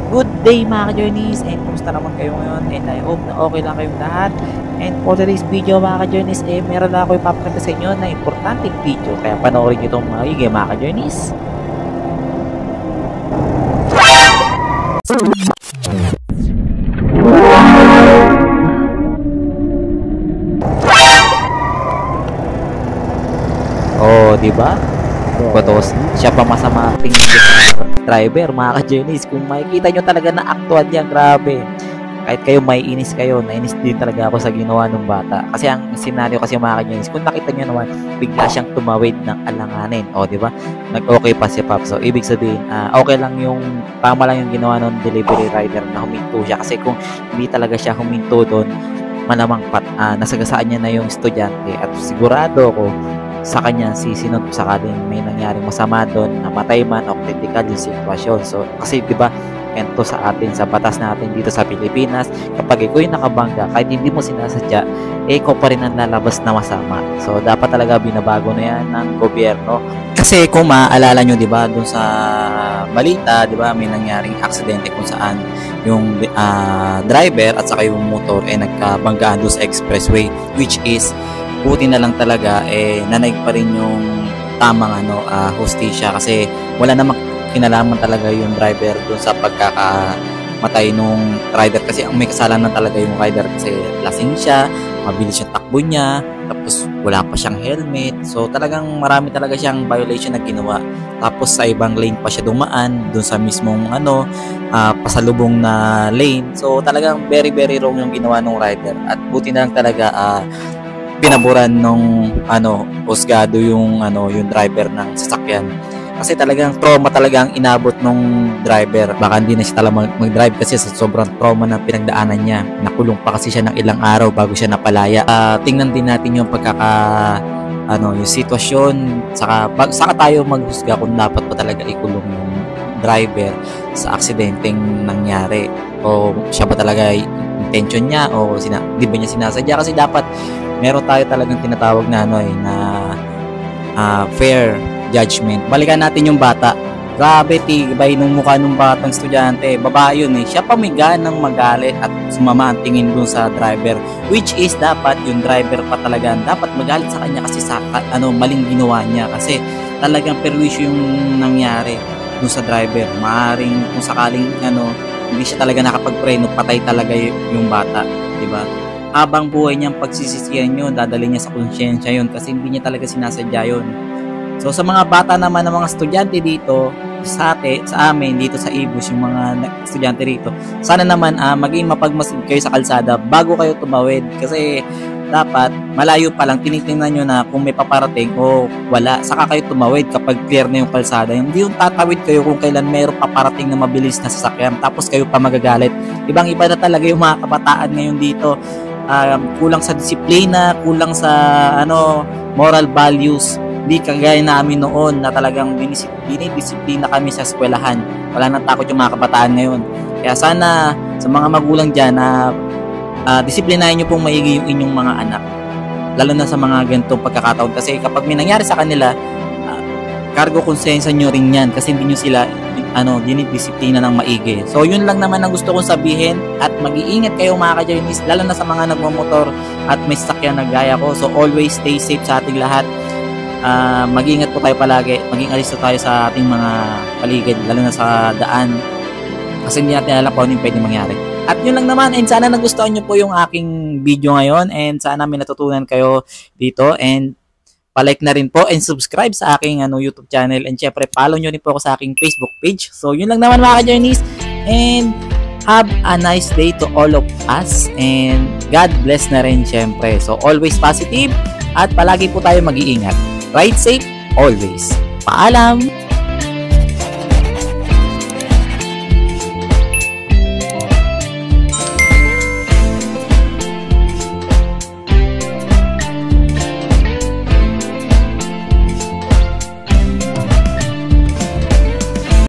Good day mga ka-journeys, and kumusta naman kayo ngayon, and I hope na okay lang kayong lahat. And for today's video mga ka-journeys, meron na ako ipapakita sa inyo na importanteng video, kaya panoorin nyo itong maigi mga ka-journeys. Oh, di ba? Batos, siya pa masama tingin sa driver mga ka-journeys. Kung makikita nyo talaga na aktuan niya, grabe. Kahit kayo may inis kayo, nainis din talaga ako sa ginawa ng bata. Kasi ang senaryo kasi mga ka-journeys, kung nakita nyo naman, bigla siyang tumawid ng alanganin. O, di ba? Nag-okay pa si Pop. So, ibig sabihin, okay lang yung, tama lang yung ginawa ng delivery rider na huminto siya. Kasi kung hindi talaga siya huminto doon, malamang nasagasaan niya na yung estudyante. At sigurado ko, sa kanya sisinod sakaling may nangyaring masama doon, namatay man o critical yung sitwasyon. So, kasi diba, ito sa atin, sa batas natin dito sa Pilipinas, kapag ikaw yung nakabangga, kahit hindi mo sinasadya, ikaw pa rin ang lalabas na masama. So, dapat talaga binabago na yan ng gobyerno. Kasi kung maaalala nyo, diba, doon sa balita, diba, may nangyaring aksidente kung saan yung driver at saka yung motor nagkabanggaan doon sa expressway, which is buti na lang talaga nanaig pa rin yung tamang hustisya, kasi wala namang kinalaman talaga yung driver doon sa pagkakamatay nung rider, kasi ang may kasalanan talaga yung rider kasi lasing siya, mabilis yung takbo niya, tapos wala pa siyang helmet. So talagang marami talaga siyang violation na ginawa. Tapos sa ibang lane pa siya dumaan doon sa mismong pasalubong na lane. So talagang very very wrong yung ginawa ng rider, at buti na lang talaga pinaboran nung husgado yung yung driver ng sasakyan, kasi talagang trauma talaga ang inabot nung driver. Baka hindi na siya talaga mag-drive kasi sa sobrang trauma na pinagdaanan niya. Nakulong pa kasi siya ng ilang araw bago siya napalaya. Tingnan din natin yung yung sitwasyon, saka tayo maghusga kung dapat pa talaga ikulong yung driver sa aksidenteng nangyari, o siya ba talaga intention niya, o di ba niya sinasadya. Kasi dapat meron tayo talagang tinatawag na fair judgment. Balikan natin yung bata. Grabe, tibay nung mukha nung batang estudyante. Babae yun siya pa may ganang magalit at sumama ang tingin dun sa driver, which is dapat yung driver pa talaga dapat magalit sa kanya, kasi sa maling ginawa niya, kasi talagang perwisyo yung nangyari dun sa driver. Maaring kung sakaling hindi siya talaga nakapagpreno, patay talaga yung bata, di ba? Habang buhay niyang pagsisisihan yun, dadali niya sa konsyensya yun, kasi hindi niya talaga sinasadya yun. So sa mga bata naman ng mga estudyante dito sa amin dito sa Ibus, yung mga estudyante rito, sana naman maging mapagmasid kayo sa kalsada bago kayo tumawid, kasi dapat malayo pa lang tinitingnan nyo na kung may paparating o wala, saka kayo tumawid kapag clear na yung kalsada. Hindi yung tatawid kayo kung kailan mayroong paparating na mabilis na sasakyan, tapos kayo pa magagalit. Ibang iba na talaga yung mga kabataan ngayon dito. Kulang sa disiplina, kulang sa moral values. Hindi kagaya namin noon na talagang dinidisiplina kami sa eskwelahan. Wala nang takot yung mga kabataan ngayon. Kaya sana sa mga magulang dyan na disiplinahin nyo pong maigi yung inyong mga anak, lalo na sa mga ganitong pagkakataon, kasi kapag may nangyari sa kanila, cargo konsensya nyo rin yan, kasi hindi nyo sila dinidisiplina ng maigi. So yun lang naman ang gusto kong sabihin, at mag-iingat kayo mga ka-journeys, lalo na sa mga nagmamotor at may sasakyan na gaya ko. So always stay safe sa ating lahat. Mag-iingat po tayo palagi, maging alisto tayo sa ating mga paligid, lalo na sa daan, kasi hindi natin alam kung ano yung pwede mangyari. At yun lang naman, and sana nagustuhan nyo po yung aking video ngayon, and sana may natutunan kayo dito, and palike na rin po and subscribe sa aking YouTube channel, and syempre follow nyo rin po ako sa aking Facebook page. So yun lang naman mga ka-journeys, and have a nice day to all of us, and God bless na rin syempre. So always positive, at palagi po tayo mag-iingat. Ride safe always. Paalam!